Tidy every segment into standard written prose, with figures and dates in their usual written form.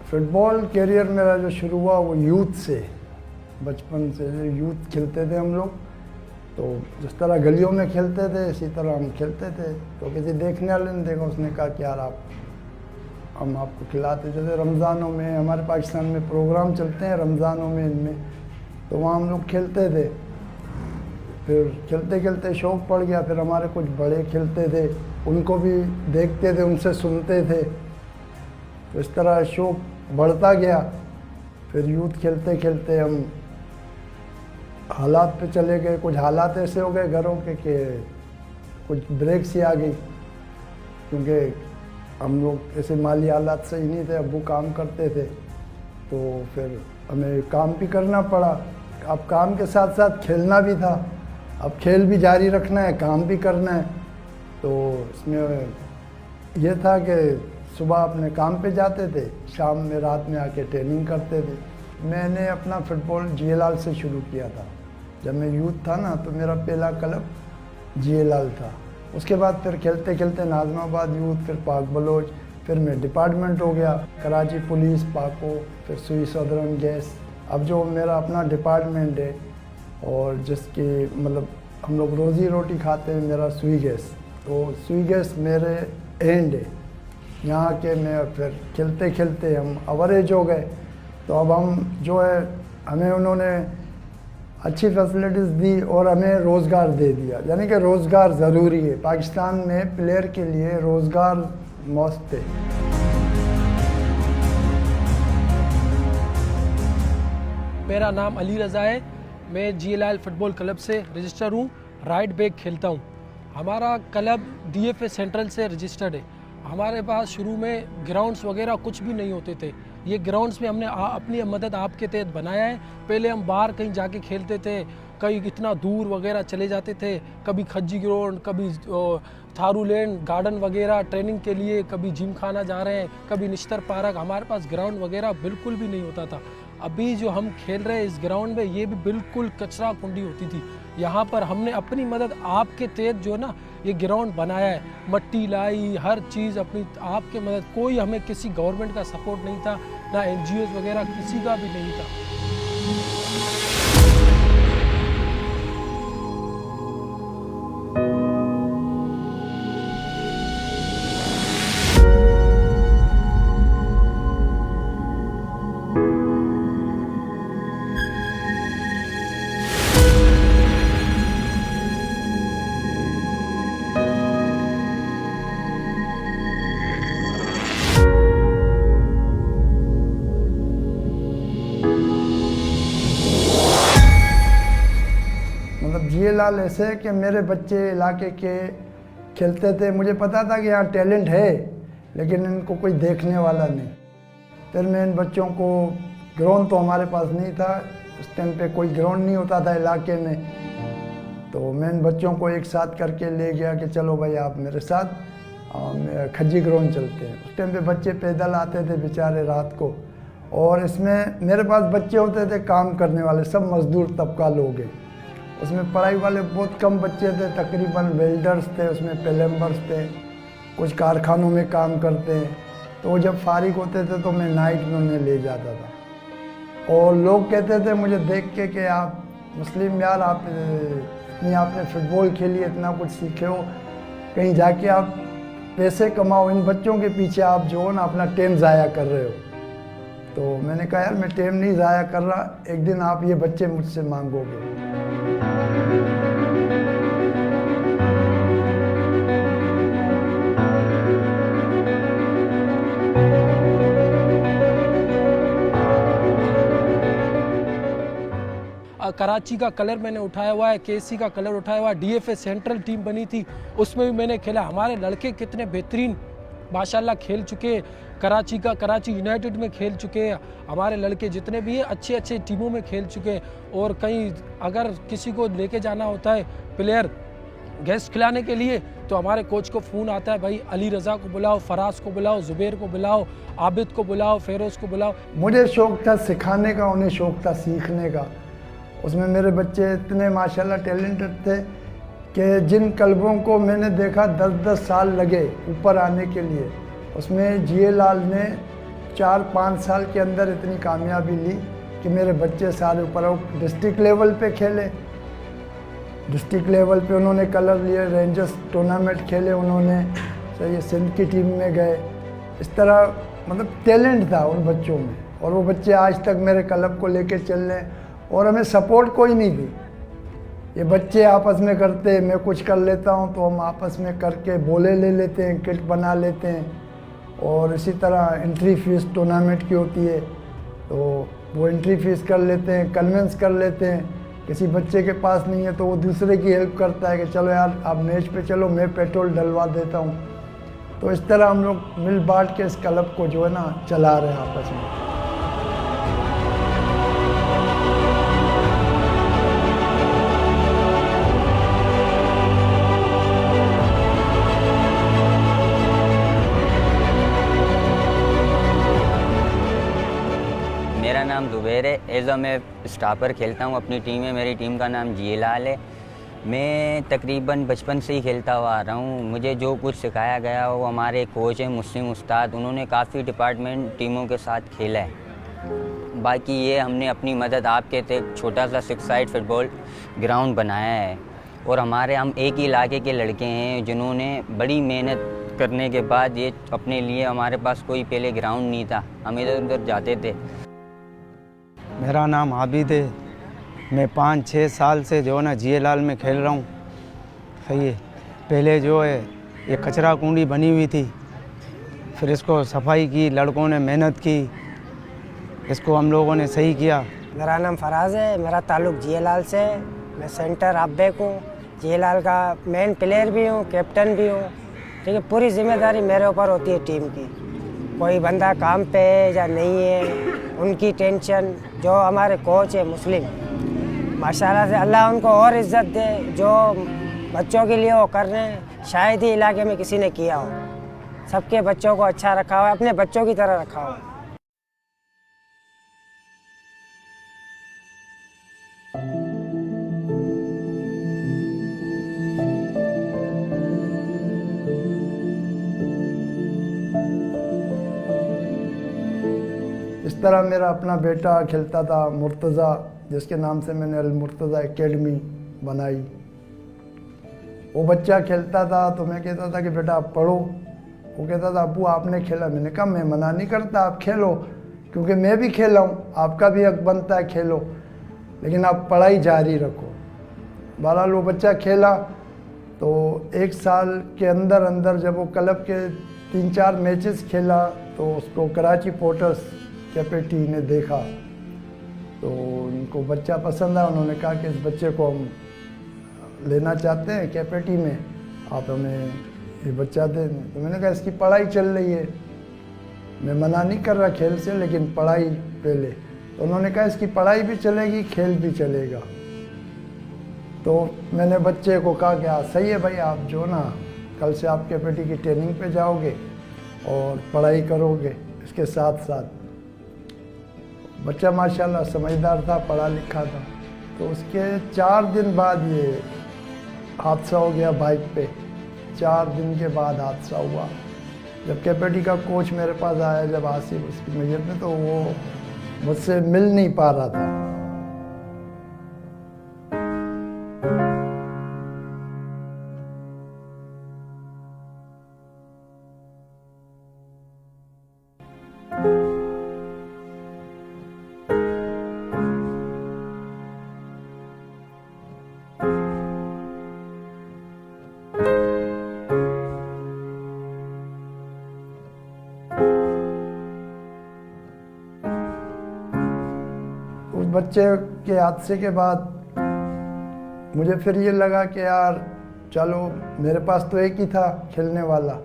Football career मेरा जो शुरू हुआ वो यूथ से, बचपन से यूथ खेलते थे हम लोग। तो जिस तरह गलियों में खेलते थे इसी तरह हम खेलते थे। तो किसी देखने वाले ने देखा, उसने कहा कि यार हम आपको खिलाते। जैसे रमज़ानों में हमारे पाकिस्तान में प्रोग्राम चलते हैं, रमज़ानों में इनमें, तो वहाँ हम लोग खेलते थे। फिर खेलते खेलते शौक़ पड़ गया। फिर हमारे कुछ बड़े खेलते थे, उनको भी देखते थे, उनसे सुनते थे। तो इस तरह शौक़ बढ़ता गया। फिर यूथ खेलते खेलते हम हालात पे चले गए। कुछ हालात ऐसे हो गए घरों के कि कुछ ब्रेक सी आ गई, क्योंकि हम लोग ऐसे माली हालात सही नहीं थे, अब्बू काम करते थे, तो फिर हमें काम भी करना पड़ा। अब काम के साथ साथ खेलना भी था, अब खेल भी जारी रखना है, काम भी करना है। तो इसमें यह था कि सुबह अपने काम पे जाते थे, शाम में रात में आके ट्रेनिंग करते थे। मैंने अपना फुटबॉल GA से शुरू किया था। जब मैं यूथ था ना, तो मेरा पहला क्लब GA था। उसके बाद फिर खेलते खेलते नाज़िमाबाद यूथ, फिर पाक बलोच, फिर मैं डिपार्टमेंट हो गया, कराची पुलिस, पाको, फिर सुई सदरन गैस। अब जो मेरा अपना डिपार्टमेंट है और जिसकी मतलब हम लोग रोज़ी रोटी खाते हैं, मेरा सुई गैस। तो सुई गैस मेरे एंड है यहाँ के। मैं फिर खेलते खेलते हम अवरेज हो गए। तो अब हम जो है, हमें उन्होंने अच्छी फैसिलिटीज़ दी और हमें रोज़गार दे दिया। यानी कि रोज़गार ज़रूरी है पाकिस्तान में, प्लेयर के लिए रोज़गार मस्त है। मेरा नाम अली रज़ा है। मैं GA फुटबॉल क्लब से रजिस्टर हूँ, राइट बैक खेलता हूँ। हमारा क्लब DFA सेंट्रल से रजिस्टर्ड है। हमारे पास शुरू में ग्राउंड्स वगैरह कुछ भी नहीं होते थे। ये ग्राउंड्स में हमने अपनी मदद आपके तहत बनाया है। पहले हम बाहर कहीं जाके खेलते थे, कहीं इतना दूर वगैरह चले जाते थे, कभी खज्जी ग्राउंड, कभी थारू लैंड गार्डन वगैरह ट्रेनिंग के लिए, कभी जिम खाना जा रहे हैं, कभी निश्तर पार्क। हमारे पास ग्राउंड वगैरह बिल्कुल भी नहीं होता था। अभी जो हम खेल रहे हैं इस ग्राउंड में, ये भी बिल्कुल कचरा कुंडी होती थी। यहाँ पर हमने अपनी मदद आपके तहत जो है ना, ये ग्राउंड बनाया है, मट्टी लाई, हर चीज़ अपनी आपके मदद। कोई हमें किसी गवर्नमेंट का सपोर्ट नहीं था, ना NGOs वगैरह किसी का भी नहीं था। GA ऐसे है कि मेरे बच्चे इलाके के खेलते थे। मुझे पता था कि यहाँ टैलेंट है, लेकिन इनको कोई देखने वाला नहीं। फिर मैं इन बच्चों को, ग्राउंड तो हमारे पास नहीं था उस टाइम पे, कोई ग्राउंड नहीं होता था इलाके में। तो मैं इन बच्चों को एक साथ करके ले गया कि चलो भाई आप मेरे साथ खज्जी ग्राउंड चलते हैं। उस टाइम पे बच्चे पैदल आते थे बेचारे रात को, और इसमें मेरे पास बच्चे होते थे काम करने वाले, सब मजदूर तबका लोग हैं। उसमें पढ़ाई वाले बहुत कम बच्चे थे, तकरीबन वेल्डर्स थे, उसमें प्लम्बर्स थे, कुछ कारखानों में काम करते हैं। तो वो जब फारिग होते थे तो मैं नाइट में उन्हें ले जाता था। और लोग कहते थे मुझे देख के कि आप मुस्लिम यार, आपने फुटबॉल खेली, इतना कुछ सीखे हो, कहीं जाके आप पैसे कमाओ, इन बच्चों के पीछे आप जो हो ना अपना टाइम ज़ाया कर रहे हो। तो मैंने कहा यार मैं टाइम नहीं ज़ाया कर रहा, एक दिन आप ये बच्चे मुझसे मांगोगे। कराची का कलर मैंने उठाया हुआ है, KC का कलर उठाया हुआ है। DFA सेंट्रल टीम बनी थी, उसमें भी मैंने खेला। हमारे लड़के कितने बेहतरीन माशाल्लाह खेल चुके। कराची यूनाइटेड में खेल चुके हैं। हमारे लड़के जितने भी हैं अच्छे अच्छे टीमों में खेल चुके हैं। और कहीं अगर किसी को लेके जाना होता है प्लेयर गेस्ट खिलाने के लिए, तो हमारे कोच को फ़ोन आता है, भाई अली रज़ा को बुलाओ, फराज को बुलाओ, ज़ुबैर को बुलाओ, आबिद को बुलाओ, फेरोज़ को बुलाओ। मुझे शौक़ था सिखाने का, उन्हें शौक़ था सीखने का। उसमें मेरे बच्चे इतने माशाल्लाह टैलेंटेड थे कि जिन क्लबों को मैंने देखा 10-10 साल लगे ऊपर आने के लिए, उसमें GA ने 4-5 साल के अंदर इतनी कामयाबी ली कि मेरे बच्चे सारे ऊपर डिस्ट्रिक्ट लेवल पे खेले। डिस्ट्रिक्ट लेवल पे उन्होंने कलर लिए, रेंजर्स टूर्नामेंट खेले उन्होंने, सही सिंध की टीम में गए। इस तरह मतलब टैलेंट था उन बच्चों में, और वो बच्चे आज तक मेरे क्लब को लेके चल रहे हैं। और हमें सपोर्ट कोई नहीं दी, ये बच्चे आपस में करते, मैं कुछ कर लेता हूँ तो हम आपस में करके बोले ले लेते हैं, किट बना लेते हैं। और इसी तरह एंट्री फीस टूर्नामेंट की होती है तो वो एंट्री फीस कर लेते हैं, कन्विंस कर लेते हैं। किसी बच्चे के पास नहीं है तो वो दूसरे की हेल्प करता है कि चलो यार आप मैच पे चलो, मैं पेट्रोल डलवा देता हूँ। तो इस तरह हम लोग मिल बांट के इस क्लब को जो है ना चला रहे हैं आपस में। मेरा नाम ज़ुबैर है। एज़ अ मैं स्टॉपर खेलता हूँ अपनी टीम में। मेरी टीम का नाम जीलाल है। मैं तकरीबन बचपन से ही खेलता हुआ आ रहा हूँ। मुझे जो कुछ सिखाया गया वो हमारे कोच हैं मुस्लिम उस्ताद, उन्होंने काफ़ी डिपार्टमेंट टीमों के साथ खेला है। बाकी ये हमने अपनी मदद आपके थे छोटा सा 6 साइड फुटबॉल ग्राउंड बनाया है। और हम एक ही इलाके के लड़के हैं जिन्होंने बड़ी मेहनत करने के बाद ये अपने लिए, हमारे पास कोई पहले ग्राउंड नहीं था, हम इधर उधर जाते थे। मेरा नाम आबिद है। मैं 5-6 साल से जो है ना जीएलाल में खेल रहा हूँ। सही है। पहले जो है ये कचरा कुंडी बनी हुई थी, फिर इसको सफाई की, लड़कों ने मेहनत की, इसको हम लोगों ने सही किया। मेरा नाम फराज है। मेरा ताल्लुक़ जीएलाल से। मैं सेंटर हाफ बैक हूँ, जीएलाल का मेन प्लेयर भी हूँ, कैप्टन भी हूँ। ठीक है, पूरी जिम्मेदारी मेरे ऊपर होती है टीम की। कोई बंदा काम पे है या नहीं है, उनकी टेंशन। जो हमारे कोच है मुस्लिम, माशाल्लाह से अल्लाह उनको और इज़्ज़त दे, जो बच्चों के लिए वो कर रहे हैं शायद ही इलाके में किसी ने किया हो। सबके बच्चों को अच्छा रखा हुआ है, अपने बच्चों की तरह रखा हुआ है। इस तरह मेरा अपना बेटा खेलता था मुर्तज़ा, जिसके नाम से मैंने अल मुर्तज़ा एकेडमी बनाई। वो बच्चा खेलता था तो मैं कहता था कि बेटा आप पढ़ो। वो कहता था अब्बू आपने खेला। मैंने कहा मैं मना नहीं करता, आप खेलो, क्योंकि मैं भी खेला हूँ, आपका भी हक बनता है खेलो, लेकिन आप पढ़ाई जारी रखो। बहरहाल वो बच्चा खेला तो 1 साल के अंदर अंदर जब वो क्लब के 3-4 मैचेस खेला तो उसको कराची पोर्टर्स कैपेटी ने देखा तो उनको बच्चा पसंद आया। उन्होंने कहा कि इस बच्चे को हम लेना चाहते हैं कैपेटी में, आप हमें ये बच्चा दें। तो मैंने कहा इसकी पढ़ाई चल रही है, मैं मना नहीं कर रहा खेल से, लेकिन पढ़ाई पहले। तो उन्होंने कहा इसकी पढ़ाई भी चलेगी, खेल भी चलेगा। तो मैंने बच्चे को कहा कि हाँ सही है भाई, आप जो ना कल से आप कैपेटी की ट्रेनिंग पे जाओगे और पढ़ाई करोगे इसके साथ साथ। बच्चा माशाल्लाह समझदार था, पढ़ा लिखा था। तो उसके 4 दिन बाद ये हादसा हो गया बाइक पे। 4 दिन के बाद हादसा हुआ। जब कैपेटी का कोच मेरे पास आया, जब आसिफ उसकी मैयत में, तो वो मुझसे मिल नहीं पा रहा था। उस बच्चे के हादसे के बाद मुझे फिर ये लगा कि यार चलो, मेरे पास तो एक ही था खेलने वाला,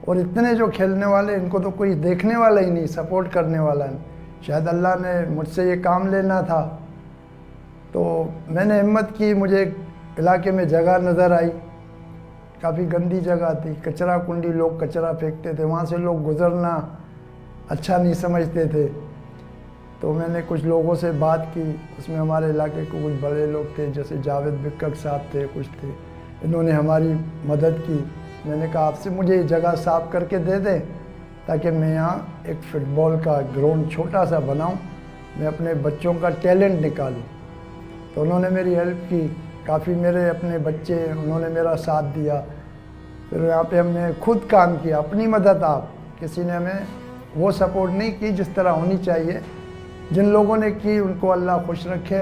और इतने जो खेलने वाले, इनको तो कोई देखने वाला ही नहीं, सपोर्ट करने वाला नहीं। शायद अल्लाह ने मुझसे ये काम लेना था। तो मैंने हिम्मत की। मुझे एक इलाके में जगह नज़र आई, काफ़ी गंदी जगह थी, कचरा कुंडी, लोग कचरा फेंकते थे, वहाँ से लोग गुज़रना अच्छा नहीं समझते थे। तो मैंने कुछ लोगों से बात की, उसमें हमारे इलाके के कुछ बड़े लोग थे, जैसे जावेद बिक्कक साहब थे, कुछ थे, इन्होंने हमारी मदद की। मैंने कहा आपसे मुझे ये जगह साफ़ करके दे दें ताकि मैं यहाँ एक फ़ुटबॉल का ग्राउंड छोटा सा बनाऊँ, मैं अपने बच्चों का टैलेंट निकालूँ। तो उन्होंने मेरी हेल्प की, काफ़ी मेरे अपने बच्चे उन्होंने मेरा साथ दिया। फिर यहाँ पे हमने खुद काम किया, अपनी मदद आप, किसी ने हमें वो सपोर्ट नहीं की जिस तरह होनी चाहिए। जिन लोगों ने की उनको अल्लाह खुश रखे।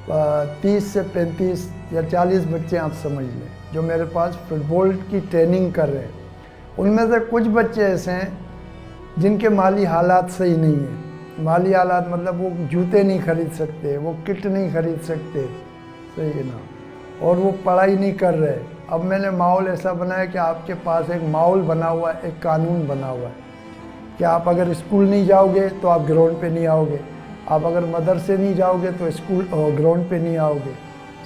आ, 30 से 35 या 40 बच्चे आप समझ लें जो मेरे पास फुटबॉल की ट्रेनिंग कर रहे हैं। उनमें से कुछ बच्चे ऐसे हैं जिनके माली हालात सही नहीं है। माली हालात मतलब वो जूते नहीं खरीद सकते, वो किट नहीं खरीद सकते, सही है ना, और वो पढ़ाई नहीं कर रहे। अब मैंने माहौल ऐसा बनाया कि आपके पास एक माहौल बना हुआ है, एक कानून बना हुआ है कि आप अगर स्कूल नहीं जाओगे तो आप ग्राउंड पे नहीं आओगे, आप अगर मदरसे नहीं जाओगे तो स्कूल ग्राउंड पे नहीं आओगे,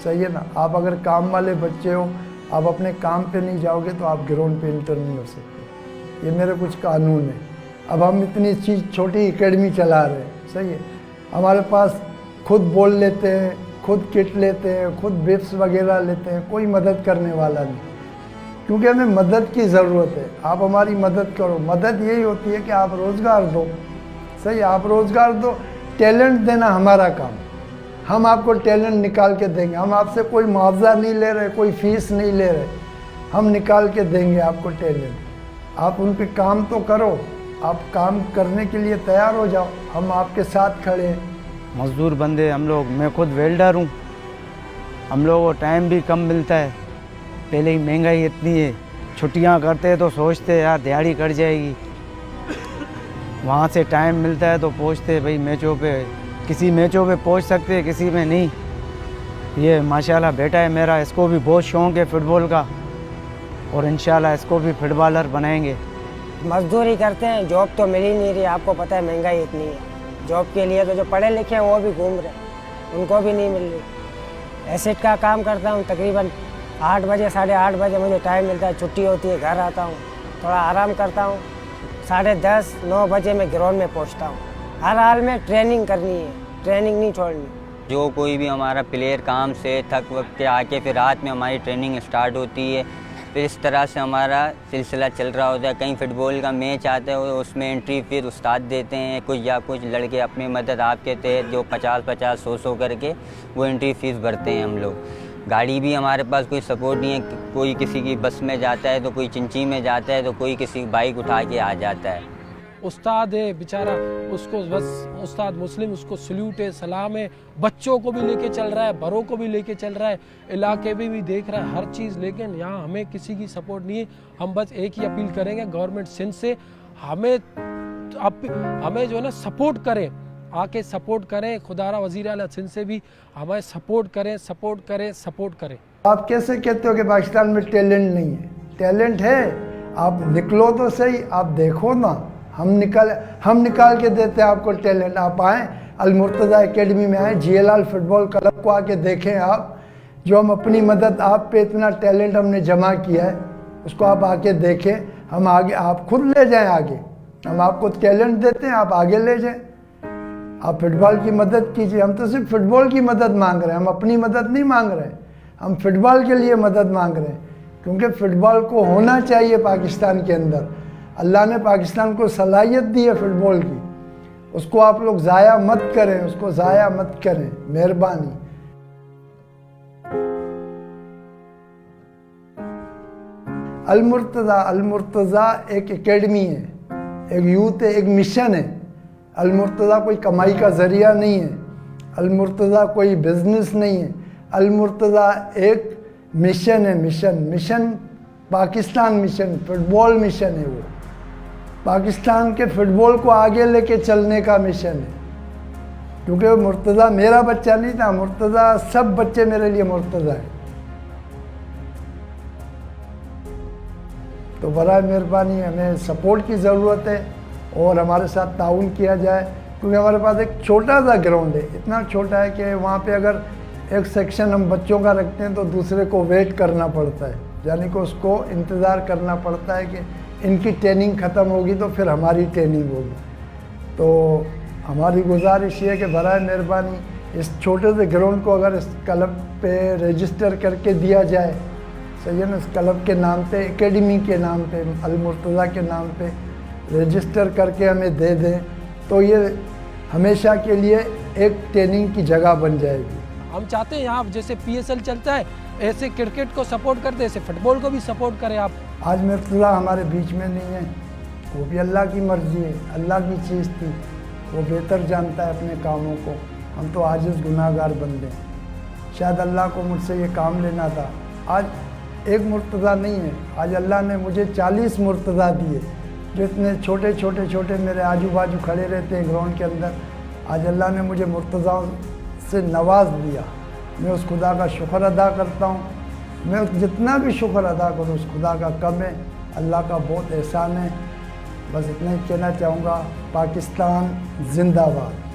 सही है ना। आप अगर काम वाले बच्चे हो, आप अपने काम पे नहीं जाओगे तो आप ग्राउंड पे इंटर नहीं हो सकते। ये मेरे कुछ कानून है। अब हम इतनी चीज़ छोटी एकेडमी चला रहे हैं, सही है। हमारे पास खुद बॉल लेते हैं, खुद किट लेते हैं, खुद बिप्स वगैरह लेते हैं, कोई मदद करने वाला नहीं, क्योंकि हमें मदद की ज़रूरत है। आप हमारी मदद करो। मदद यही होती है कि आप रोज़गार दो, सही, आप रोज़गार दो। टैलेंट देना हमारा काम, हम आपको टैलेंट निकाल के देंगे। हम आपसे कोई मुआवजा नहीं ले रहे, कोई फीस नहीं ले रहे, हम निकाल के देंगे आपको टैलेंट। आप उन पे काम तो करो, आप काम करने के लिए तैयार हो जाओ, हम आपके साथ खड़े हैं। मज़दूर बंदे हम लोग, मैं खुद वेल्डर हूँ। हम लोगों को टाइम भी कम मिलता है, पहले ही महंगाई इतनी है। छुट्टियाँ करते हैं तो सोचते यार दिहाड़ी कट जाएगी, वहाँ से टाइम मिलता है तो पहुँचते भाई मैचों पे। किसी मैचों पे पहुँच सकते हैं, किसी में नहीं। ये माशाल्लाह बेटा है मेरा, इसको भी बहुत शौक़ है फ़ुटबॉल का, और इंशाल्लाह इसको भी फुटबॉलर बनाएंगे। मजदूरी करते हैं, जॉब तो मिल ही नहीं रही। आपको पता है महंगाई इतनी है, जॉब के लिए तो जो पढ़े लिखे हैं वो भी घूम रहे, उनको भी नहीं मिल रही। एसिड का काम करता हूँ, तकरीबन 8 बजे 8:30 बजे मुझे टाइम मिलता है, छुट्टी होती है, घर आता हूँ, थोड़ा आराम करता हूँ। 10:30 9 बजे मैं ग्राउंड में पहुँचता हूँ। हर हाल में ट्रेनिंग करनी है, ट्रेनिंग नहीं छोड़नी। जो कोई भी हमारा प्लेयर काम से थक वक के आके फिर रात में हमारी ट्रेनिंग स्टार्ट होती है, फिर इस तरह से हमारा सिलसिला चल रहा होता है। कहीं फुटबॉल का मैच आता है, उसमें एंट्री फिर उस्ताद देते हैं, कुछ लड़के अपनी मदद आपके तहत जो 50-50 100 करके वो एंट्री फीस भरते हैं हम लोग। गाड़ी भी हमारे पास कोई सपोर्ट नहीं है, कोई किसी की बस में जाता है तो कोई चिंची में जाता है तो कोई किसी बाइक उठा के आ जाता है। उस्ताद है बेचारा, उसको बस उस्ताद मुस्लिम, उसको सल्यूट है, सलाम है। बच्चों को भी लेके चल रहा है, बड़ों को भी लेके चल रहा है, इलाके में भी देख रहा है हर चीज़। लेकिन यहाँ हमें किसी की सपोर्ट नहीं है। हम बस एक ही अपील करेंगे गवर्नमेंट सिंध से, हमें जो है ना सपोर्ट करें, आके सपोर्ट करें। खुदारा वज़ीर आला सिंध से भी हमें सपोर्ट करें। आप कैसे कहते हो कि पाकिस्तान में टैलेंट नहीं है? टैलेंट है, आप निकलो तो सही, आप देखो ना। हम निकाल के देते हैं आपको टैलेंट। आप आएँ, अल-मुर्तज़ा एकेडमी में आएँ, जीएलएल फुटबॉल क्लब को आके देखें आप, जो हम अपनी मदद, आप पे इतना टैलेंट हमने जमा किया है, उसको आप आके देखें। हम आगे, आप खुद ले जाएं आगे, हम आपको टैलेंट देते हैं, आप आगे ले जाएं। आप फुटबॉल की मदद कीजिए। हम तो सिर्फ फुटबॉल की मदद मांग रहे हैं, हम अपनी मदद नहीं मांग रहे हैं, हम फुटबॉल के लिए मदद मांग रहे हैं, क्योंकि फुटबॉल को होना चाहिए पाकिस्तान के अंदर। अल्लाह ने पाकिस्तान को सलाहियत दी है फुटबॉल की, उसको आप लोग ज़ाया मत करें, उसको ज़ाया मत करें, मेहरबानी। अल-मुर्तज़ा एक एकेडमी है, एक यूथ है, एक मिशन है। अल-मुर्तज़ा कोई कमाई का ज़रिया नहीं है, अल-मुर्तज़ा कोई बिज़नेस नहीं है। अल-मुर्तज़ा एक मिशन है, mission Pakistan mission, football mission है। वो पाकिस्तान के फुटबॉल को आगे लेके चलने का मिशन है, क्योंकि मुर्तज़ा मेरा बच्चा नहीं था, मुर्तज़ा सब बच्चे मेरे लिए मुर्तज़ा है। तो बराए मेहरबानी हमें सपोर्ट की ज़रूरत है और हमारे साथ ताउन किया जाए, क्योंकि हमारे पास एक छोटा सा ग्राउंड है, इतना छोटा है कि वहाँ पे अगर एक सेक्शन हम बच्चों का रखते हैं तो दूसरे को वेट करना पड़ता है, यानी कि उसको इंतज़ार करना पड़ता है कि इनकी ट्रेनिंग ख़त्म होगी तो फिर हमारी ट्रेनिंग होगी। तो हमारी गुजारिश ये है कि बराए मेहरबानी इस छोटे से ग्राउंड को अगर इस क्लब पे रजिस्टर करके दिया जाए, सही है ना, इस क्लब के नाम पे, एकेडमी के नाम पे, अल मुर्तज़ा के नाम पे रजिस्टर करके हमें दे दें तो ये हमेशा के लिए एक ट्रेनिंग की जगह बन जाएगी। हम चाहते हैं यहाँ जैसे PSL चलता है ऐसे क्रिकेट को सपोर्ट करते, ऐसे फुटबॉल को भी सपोर्ट करें आप। आज मुर्तज़ा हमारे बीच में नहीं है, वो भी अल्लाह की मर्ज़ी है, अल्लाह की चीज़ थी, वो बेहतर जानता है अपने कामों को। हम तो आजिज़ गुनाहगार बंदे हैं, शायद अल्लाह को मुझसे ये काम लेना था। आज एक मुर्तज़ा नहीं है, आज अल्लाह ने मुझे 40 मुर्तज़ा दिए, जो इतने छोटे छोटे छोटे मेरे आजू बाजू खड़े रहते हैं ग्राउंड के अंदर। आज अल्लाह ने मुझे मुर्तज़ाओं से नवाज दिया, मैं उस खुदा का शुक्र अदा करता हूँ। मैं जितना भी शुक्र अदा करूँ उस खुदा का कम है, अल्लाह का बहुत एहसान है। बस इतना ही कहना चाहूँगा, पाकिस्तान जिंदाबाद।